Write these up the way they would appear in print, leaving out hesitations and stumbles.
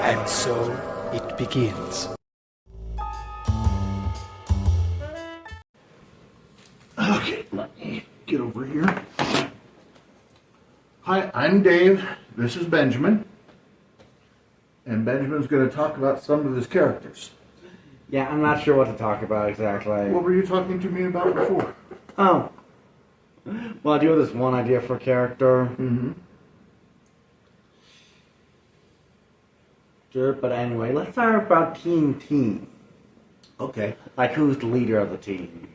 And so it begins. Okay, let me get over here. Hi, I'm Dave. This is Benjamin. And Benjamin's going to talk about some of his characters. Yeah, I'm not sure what to talk about exactly. What were you talking to me about before? Oh. Well, I do have this one idea for a character. Mm-hmm. Sure, but anyway, let's talk about Team. Okay. Like, who's the leader of the team?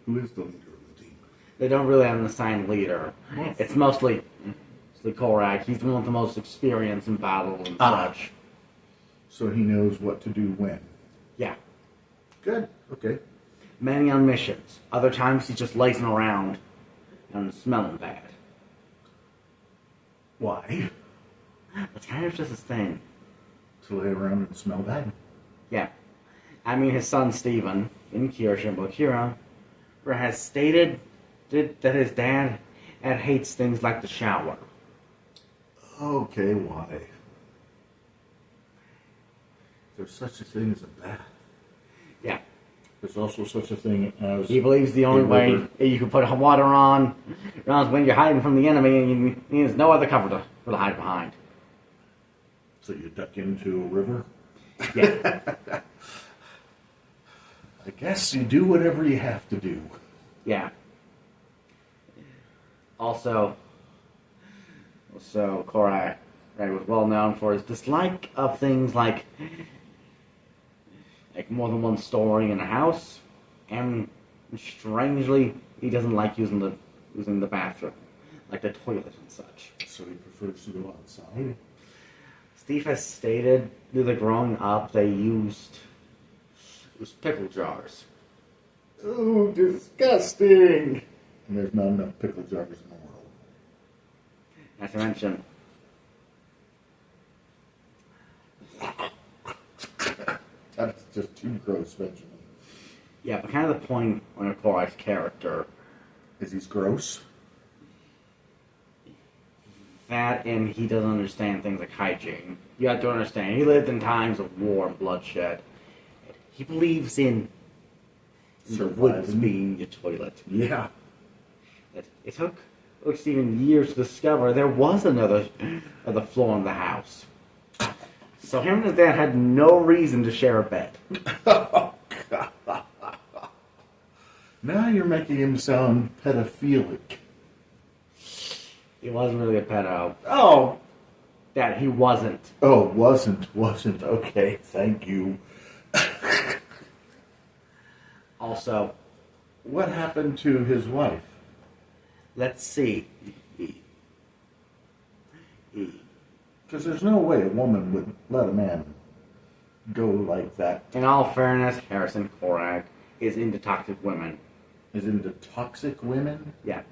Who is the leader of the team? They don't really have an assigned leader. Well. It's mostly Korak. He's the one with the most experience in battle and such. So he knows what to do when. Yeah. Good. Okay. Many on missions. Other times he's just lazing around and smelling bad. Why? That's kind of just his thing. To lay around and smell bad. Yeah. I mean, his son Stephen, in Kira Shimbokira, has stated that his dad hates things like the shower. Okay, why? There's such a thing as a bath. Yeah. There's also such a thing as... He believes the only way you can put water on is when you're hiding from the enemy and there's no other cover to hide behind. So you duck into a river? Yeah. I guess you do whatever you have to do. Yeah. Also, Korak was well known for his dislike of things like more than one story in a house, and strangely, he doesn't like using the bathroom, like the toilet and such. So he prefers to go outside? Steve has stated that growing up they used pickle jars. Oh, disgusting! And there's not enough pickle jars in the world. Not to mention, That's just too gross, Benjamin. yeah, but kind of the point on Korak's character, Is he's gross? that and he doesn't understand things like hygiene. You have to understand, he lived in times of war and bloodshed. He believes in the woods being your toilet. Yeah. It took Stephen years to discover there was another floor in the house. So him and his dad had no reason to share a bed. Oh, God. Now you're making him sound pedophilic. He wasn't really a pedo. Oh! Dad, he wasn't. Oh, wasn't. Okay, thank you. Also, What happened to his wife? let's see. Because there's no way a woman would let a man go like that. In all fairness, Harrison Korak is into toxic women. Is into toxic women? Yeah.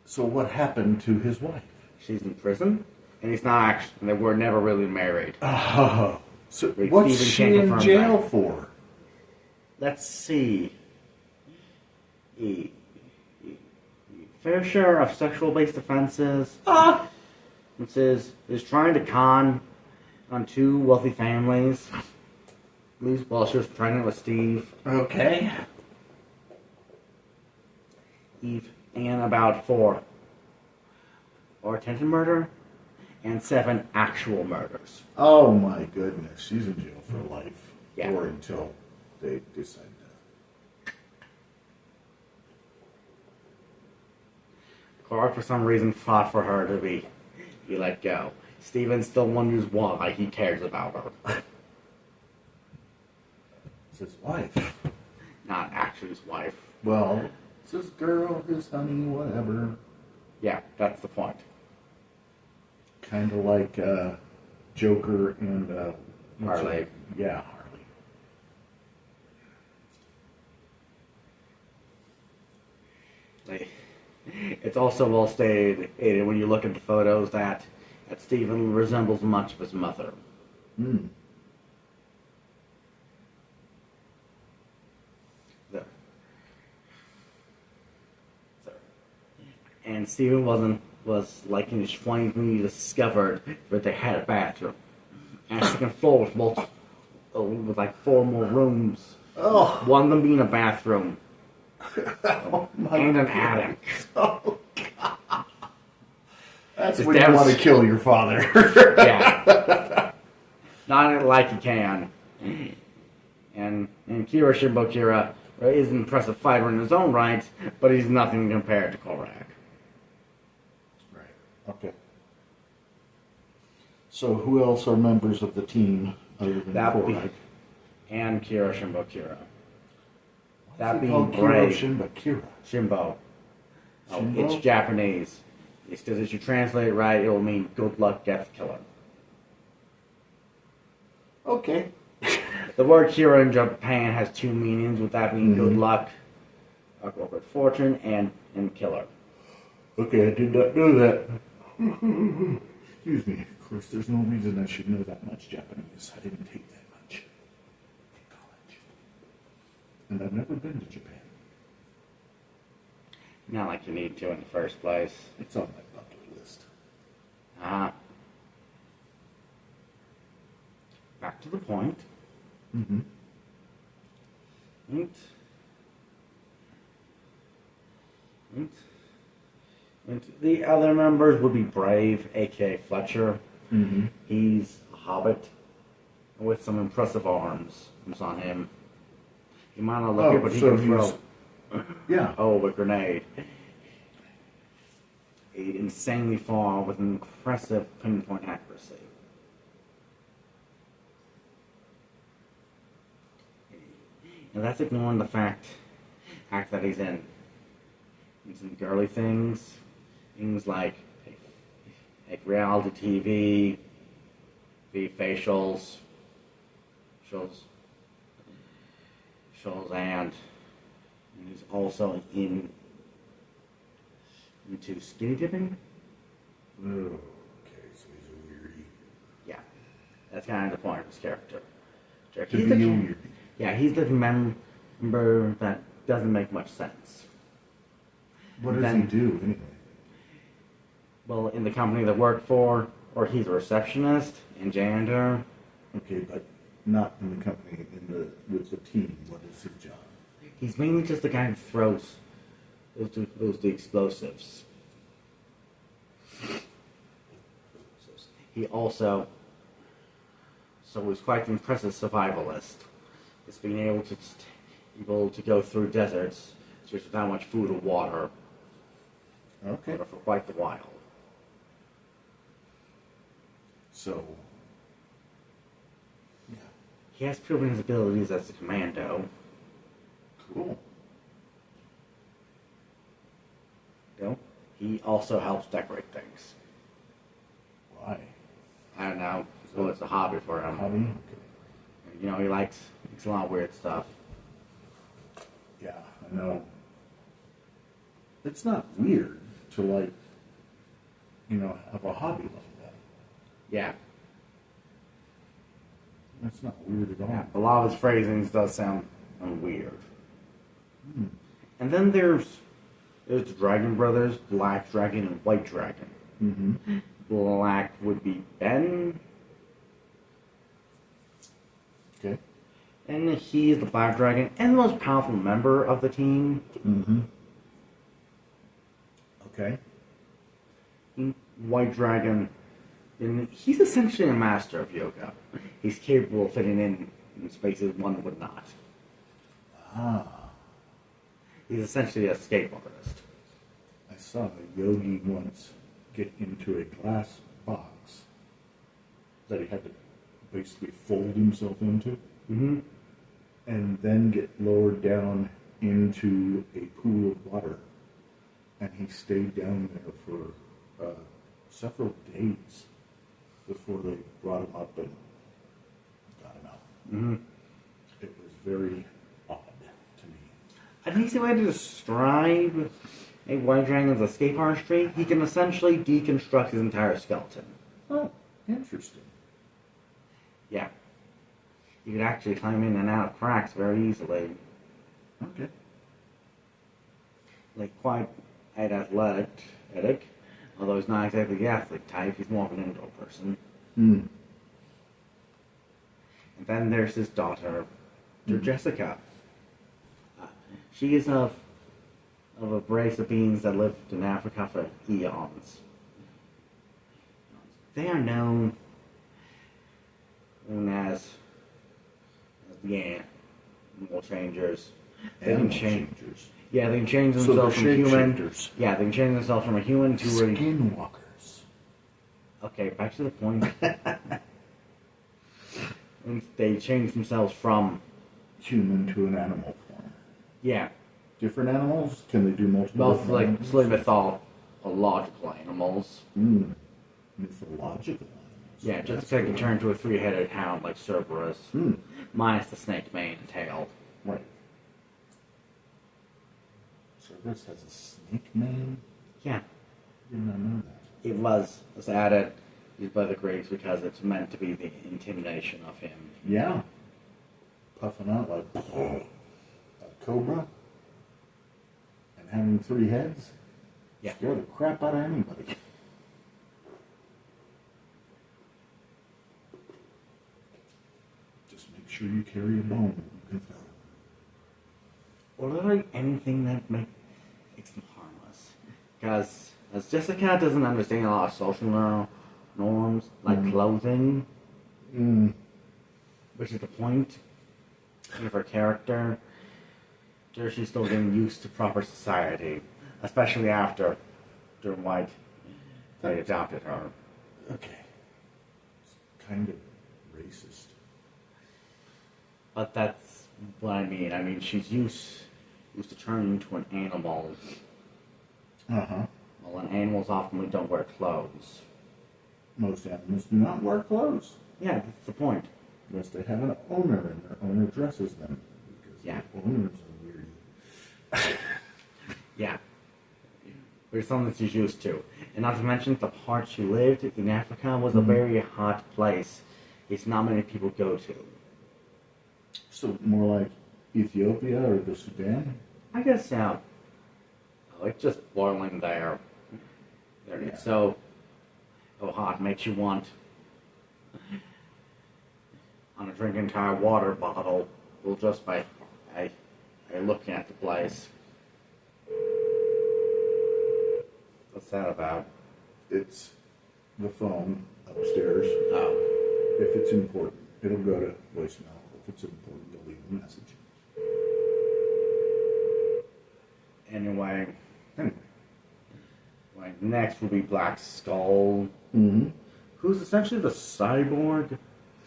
So what happened to his wife? She's in prison, and he's not actually, they were never really married. Oh. So Wait, what's Stephen she can't in confirm jail that. for? Let's see. Fair share of sexual-based offenses. Is trying to con on two wealthy families. At least while she was pregnant with Steve. Okay. Eve, and about 4 attempted murder, and 7 actual murders. Oh my goodness, she's in jail for life. Yeah. Or until they decide to. Clark, for some reason, fought for her to be let go. Steven still wonders why he cares about her. It's his wife. Not actually his wife. Well, it's his girl, his honey, whatever. Yeah, that's the point. Kind of like Joker and Harley. Yeah, Harley. It's also well stated when you look at the photos that Stephen resembles much of his mother. Hmm. And Stephen was like in his 20s when he discovered that they had a bathroom. And a second floor with like 4 more rooms. Oh, One of them being a bathroom oh my and an God. attic. Oh, God. That's His when you dad's- want to kill your father. Yeah. Not like he can. And Kira Shimbokira is an impressive fighter in his own right, but he's nothing compared to Korak. Right. Okay. So who else are members of the team other than That be- Korak? And Kira Shimbokira. That That being being brave. Kira. Shimbo. Oh, Shimbo? it's Japanese. It's because if you translate it right, it will mean good luck, death killer. Okay. The word Kira in Japan has 2 meanings, with that being good Mhm. luck, or good fortune, and killer. Okay, I did not know that. Excuse me. Of course, there's no reason I should know that much Japanese. I didn't take that much in college. And I've never been to Japan. Not like you need to in the first place. It's on my bucket list. Back to the point. Mm-hmm. And the other members would be Brave, aka Fletcher. Mm-hmm. He's a hobbit with some impressive arms. It's on him. He might not look Oh, it, but he so can throw. he's- Yeah. Oh, a grenade. Insanely far with an impressive pinpoint accuracy. And that's ignoring the fact that he's in some girly things like reality TV, facials, and he's also into skinny dipping. Oh, okay, so he's a weirdie. Yeah, that's kind of the point of his character. To He's be a the, weirdie. yeah, he's the member that doesn't make much sense. What does Then- he do anyway? Well, in the company they work for, or he's a receptionist and janitor. Okay, but not in the company, with the team. What is his job? He's mainly just the guy who throws the explosives. He also, so he's quite an impressive survivalist. He's being able to go through deserts just without much food or water Okay. for quite a while. So, yeah, He has proven his abilities as a commando. cool. You know? He also helps decorate things. Why? I don't know. So it's a hobby for him. Hobby? Okay. You know, he likes a lot of weird stuff. Yeah, I know. It's not weird to, like, have a hobby like that. Yeah. That's not weird at all. Yeah. A lot of his phrasings does sound weird. Hmm. And then there's the Dragon Brothers, Black Dragon and White Dragon. Mm-hmm. Black would be Ben, Okay. and he is the Black Dragon and the most powerful member of the team. Mm-hmm. Okay. White Dragon, and he's essentially a master of yoga. He's capable of fitting in spaces one would not. Ah, He's essentially a escape artist. I saw a yogi once get into a glass box that he had to basically fold himself into, Mm-hmm. and then get lowered down into a pool of water. And he stayed down there for several days before they brought him up and got him out. Mm-hmm. It was very odd to me. An easy way to describe a White Dragon's escape artistry, he can essentially deconstruct his entire skeleton. Oh, interesting. Yeah. You could actually climb in and out of cracks very easily. Okay. Like, quite athletic, although he's not exactly the athlete type, he's more of an indoor person. Hmm. then there's his daughter, Jessica. She is of a race of beings that lived in Africa for eons. They are known as the animal changers. They can change. Yeah, they can change So themselves they're from human. shapeshifters. Yeah, they can change themselves from a human to a. Skinwalkers. Okay, back to the point. And they change themselves from. Human to an animal form. Yeah, Different animals? Can they do multiple? both like animals? slightly mythological animals. Mythological animals. Yeah, That's Jessica can cool. turn to a three-headed hound like Cerberus, minus the snake mane and tail. Right. Cerberus has a snake mane? Yeah, I did not know that. it was added by the Greeks because it's meant to be the intimidation of him. Yeah. Puffing out like a cobra and having 3 heads? Yeah. Scare the crap out of anybody. Just make sure you carry a bone that you can throw. Or literally anything that makes them harmless. Because as Jessica doesn't understand a lot of social norms, like clothing, which is the point of her character, she's still getting used to proper society, especially after White they adopted her. Okay. It's kind of racist. But that's what I mean. I mean, she's used to turning into an animal. Uh-huh. Well, and animals often don't wear clothes. Most animals do not wear clothes. Yeah, that's the point. Unless they have an owner and their owner dresses them. Because Yeah. the owners are weird. Yeah. There's something she's used to. And not to mention, the part she lived in Africa was a very hot place. It's not many people go to. So more like Ethiopia or the Sudan? I guess, yeah. It's just boiling there. It's so hot, makes you want to drink an entire water bottle just by looking at the place. What's that about? It's the phone upstairs. Oh. If it's important, it'll go to voicemail. If it's important, you'll leave a message. Anyway, Anyway. next will be Black Skull, Mm-hmm. who's essentially the cyborg,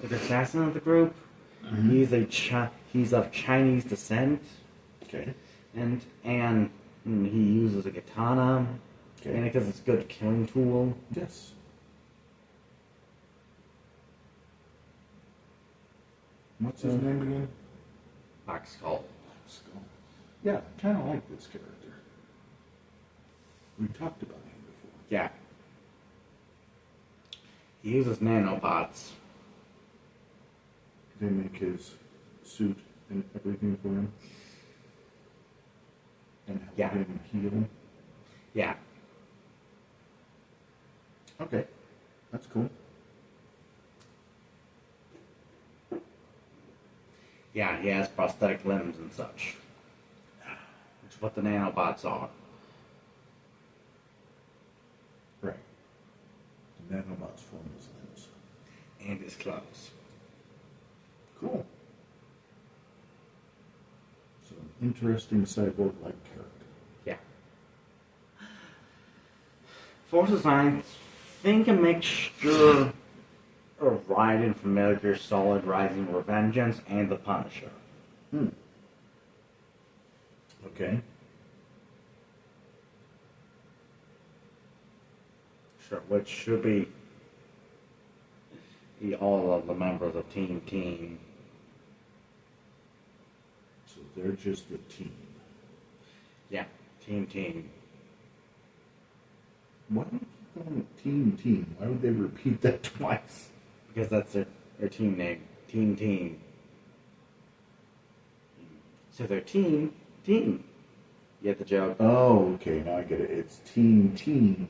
like assassin of the group. He's of Chinese descent, Okay. and he uses a katana, Okay. and because it's a good killing tool. Yes. What's his name again? Black Skull. Skull. Yeah, I kind of like this character. We talked about him before. Yeah. He uses nanobots. They make his suit and everything for him. And help Yeah. him heal. Yeah. Okay. That's cool. Yeah, he has prosthetic limbs and such. Which is what the nanobots are. Right. The nanobots form his limbs. And his clothes. Cool. So an interesting cyborg-like character. Yeah. Force Designs, think a mixture of Raiden from Metal Gear Solid, Rising Revengeance, and The Punisher. Okay. Sure, which should be all of the members of Team. So they're just the team. Yeah, Team. Why do you keep calling it team? Why would they repeat that twice? Because that's their team name. Team. So they're team. You get the joke? Oh, okay. Now I get it. It's team.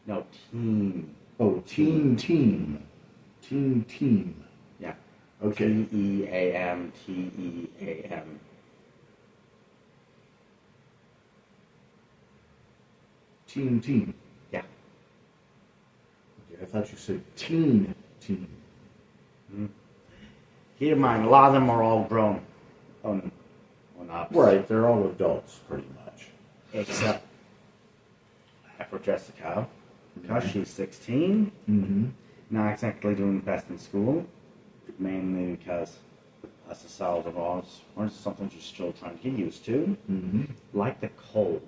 No, team. Oh, team. Team. Yeah. Okay. Team. Team. Team. Yeah. Okay, I thought you said team. Keep in mind, a lot of them are all grown on ups. Right, they're all adults, pretty much. Except for Jessica, because she's 16, Mm-hmm. not exactly doing the best in school, mainly because as a child of ours, or something she's still trying to get used to, Mm-hmm. like the cold.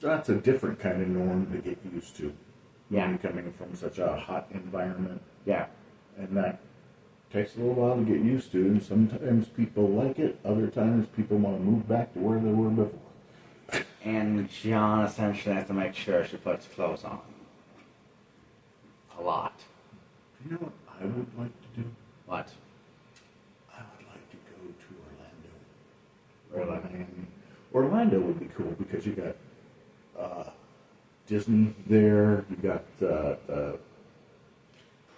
That's a different kind of norm to get used to. Yeah. Coming from such a hot environment. Yeah. And that takes a little while to get used to. And sometimes people like it. Other times people want to move back to where they were before. And John essentially has to make sure she puts clothes on. A lot. You know what I would like to do? What? I would like to go to Really? Orlando. Orlando would be cool because you got Disney there. You got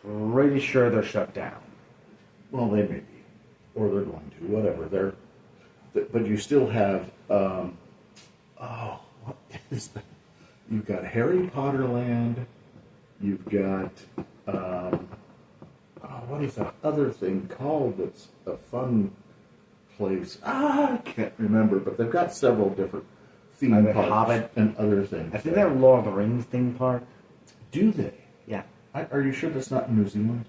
Pretty sure they're shut down. well, they may be, or they're going to, whatever. But you still have what is that? You've got Harry Potter Land. You've got what is that other thing called? That's a fun place. I can't remember, but they've got several different theme Like the parks Hobbit? and other things. I think they're Lord of the Rings theme park. Do they? Yeah. Are you sure that's not in New Zealand?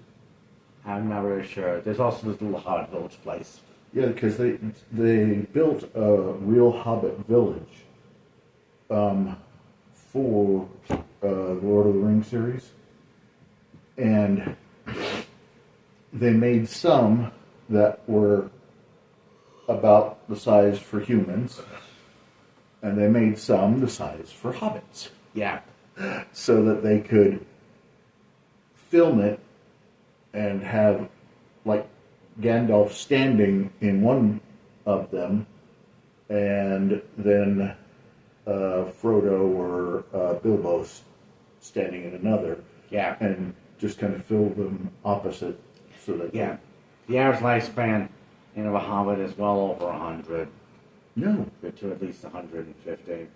I'm not really sure. There's also this little Hobbit Village place. Yeah, because they built a real Hobbit village for the Lord of the Rings series, and they made some that were about the size for humans, and they made some the size for hobbits, Yeah. so that they could film it and have like Gandalf standing in one of them, and then Frodo or Bilbo standing in another, Yeah. and just kind of fill them opposite, so that Yeah. The average lifespan of a Hobbit is well over 100 no, to at least 150.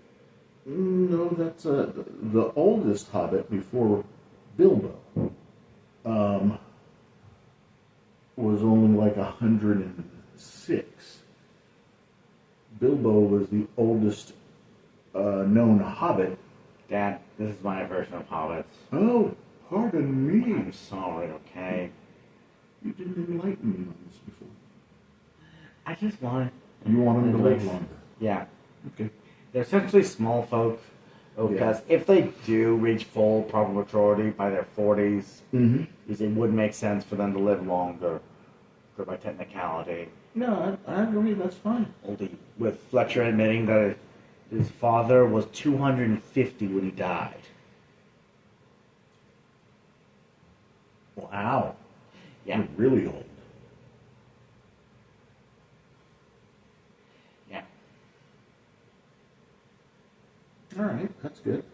no, that's the oldest Hobbit before Bilbo. Was only like 106. Bilbo was the oldest known Hobbit. Dad, this is my version of Hobbits. Oh, pardon me. I'm sorry, okay? You didn't enlighten me on this before. I just want You want them to live longer. Yeah. Okay. They're essentially small folk. Because if they do reach full proper maturity by their 40s, Mm-hmm. because it would make sense for them to live longer, by technicality. No, I agree. That's fine. With Fletcher admitting that his father was 250 when he died. Wow. Yeah. You're really old. Yeah. All right, that's good.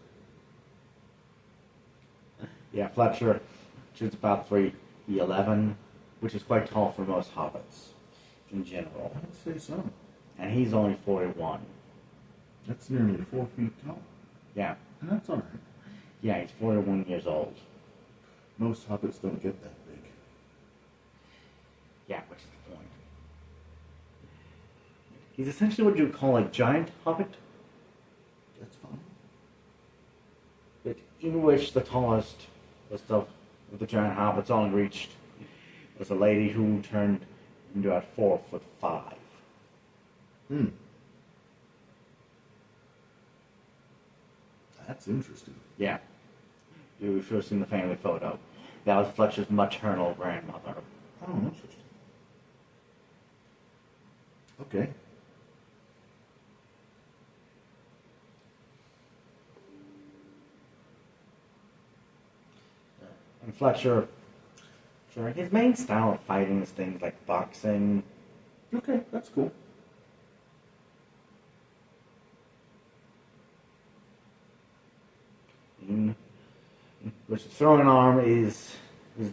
Yeah, Fletcher, she's about 3'11", which is quite tall for most hobbits in general. I'd say so. And he's only 41. That's nearly 4 feet tall. Yeah. And that's all right. Yeah, he's 41 years old. Most hobbits don't get that big. Yeah, which is the point. He's essentially what you would call a giant hobbit, That's fine. but in which the tallest of the giant hobbits only reached was a lady who turned into about 4'5". Hmm. That's interesting. Yeah. You should have seen the family photo. That was Fletcher's maternal grandmother. Oh, interesting. Okay. And Fletcher, sure, his main style of fighting is things like boxing. Okay, that's cool. Which the throwing arm is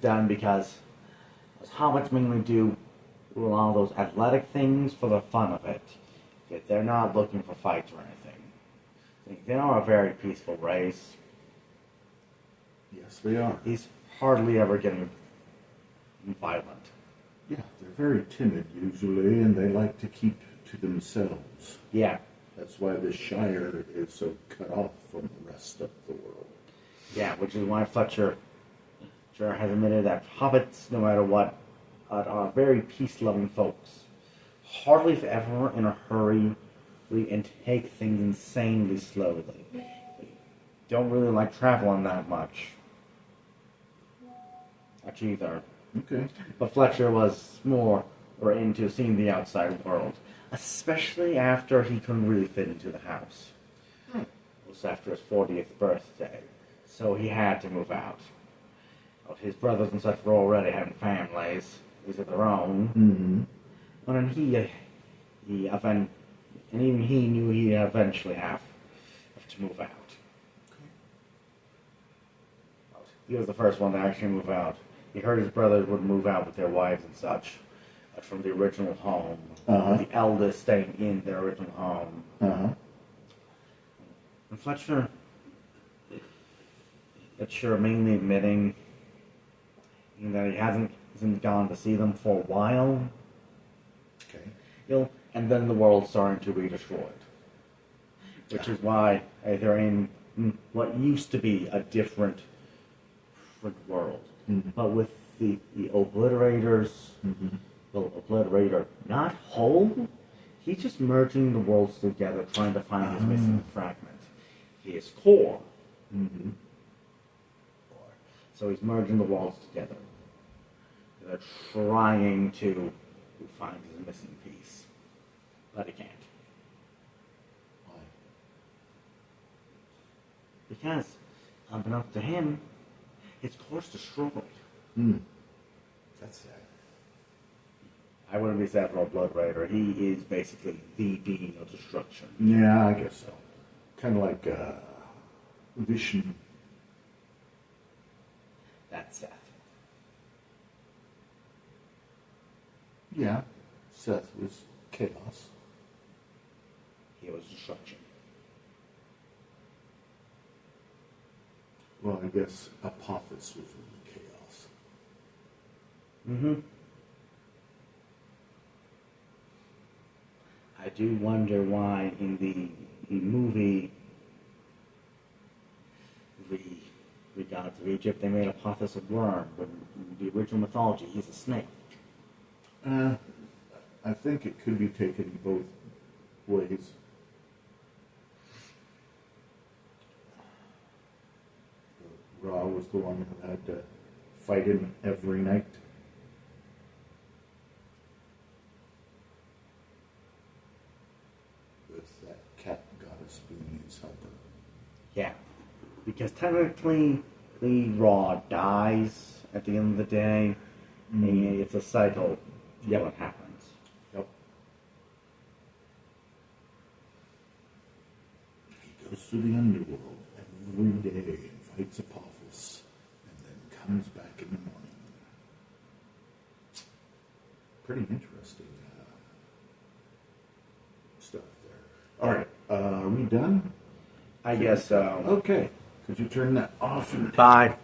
done because Because hobbits mainly do a lot of those athletic things for the fun of it. Yet they're not looking for fights or anything. They are a very peaceful race. Yes, they are. He's hardly ever getting violent. Yeah, they're very timid usually, and they like to keep to themselves. Yeah. That's why the Shire is so cut off from the rest of the world. Yeah, which is why Fletcher has admitted that hobbits, no matter what, are very peace-loving folks. Hardly if ever in a hurry and take things insanely slowly. Don't really like traveling that much. Much either. Okay. But Fletcher was more into seeing the outside world, especially after he couldn't really fit into the house. It was after his 40th birthday, so he had to move out. Well, his brothers and such were already having families, these of their own. Mm-hmm. And even he knew he'd eventually have to move out. He was the first one to actually move out. He heard his brothers would move out with their wives and such from the original home. Uh-huh. The eldest staying in their original home. Uh-huh. And Fletcher mainly admitting that he hasn't gone to see them for a while. Okay. And then the world's starting to be destroyed. Which is why they're in what used to be a different world. Mm-hmm. But with the obliterators, the obliterator not whole, he's just merging the worlds together, trying to find his missing fragment. His core. Mm-hmm. So he's merging the worlds together. They're trying to find his missing piece. But he can't. Why? Because, unbeknownst to him, his core's destroyed. That's sad. I wouldn't be sad for a Blood Raider. He is basically the being of destruction. Yeah, I guess so. Kind of like Vishnu. That's Seth. Yeah. Seth was chaos. He was destruction. Well, I guess Apophis was really chaos. Mm-hmm. I do wonder why in the movie the gods of Egypt, they made Apophis a worm, but in the original mythology, he's a snake. I think it could be taken both ways. Ra was the one who had to fight him every night. With that cat goddess being his helper. Yeah. Because technically, the Ra dies at the end of the day. And it's a cycle. Yeah, what happens. Yep. He goes through the underworld every day and fights Apophis, and then comes back in the morning. Pretty interesting stuff there. All right, are we done? I guess so. Okay. Could you turn that off? And Bye.